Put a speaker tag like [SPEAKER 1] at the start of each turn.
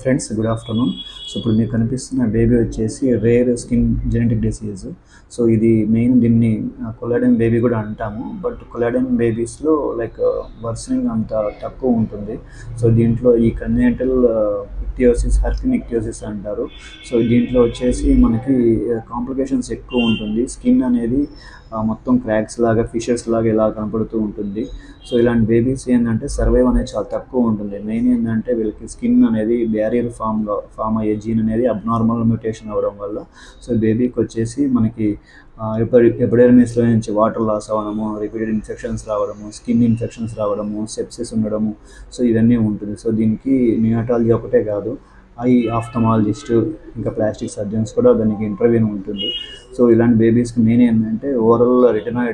[SPEAKER 1] Friends, good afternoon. So ఇప్పుడు మీకు కనిపిస్తున్న బేబీ వచ్చేసి rare skin genetic disease. So ఇది మెయిన్ దీన్ని కొలాడెన్ బేబీ కూడా అంటాము. బట్ కొలాడెన్ బేబీస్లో లైక్ వర్సనింగ్ అంత తక్కువ ఉంటుంది. సో దీంట్లో ఈ కంజెనిటల్ ఇక్టియోసిస్, హెర్పిన్ ఇక్టియోసిస్ అంటారు. సో దీంట్లో వచ్చేసి మనకి కాంప్లికేషన్స్ ఎక్కువ ఉంటుంది. స్కిన్ అనేది మొత్తం క్రాక్స్ లాగా, ఫిషెస్ లాగా ఇలా కనపడుతూ ఉంటుంది. సో ఇలాంటి బేబీస్ ఏంటంటే సర్వైవ్ అనేది చాలా తక్కువ ఉంటుంది. మెయిన్ ఏంటంటే వీళ్ళకి స్కిన్ అనేది బ్యారియర్ ఫామ్ అయ్యే జీన్ అనేది అబ్నార్మల్ మ్యూటేషన్ అవ్వడం వల్ల సో బేబీకి వచ్చేసి మనకి ఎపిడెర్మిస్లో నుంచి వాటర్ లాస్ అవ్వడము, రిపీటెడ్ ఇన్ఫెక్షన్స్ రావడము, స్కిన్ ఇన్ఫెక్షన్స్ రావడము, సెప్సిస్ ఉండడము, సో ఇవన్నీ ఉంటుంది. సో దీనికి నియోనాటాలజీ ఒకటే కాదు, ఐ ఆఫ్థమాలజిస్ట్ ఇంకా ప్లాస్టిక్ సర్జన్స్ కూడా దానికి ఇంటర్వ్యూన్ ఉంటుంది. సో ఇలాంటి బేబీస్కి మెయిన్ ఏంటంటే ఓరల్ రెటినాయిడ్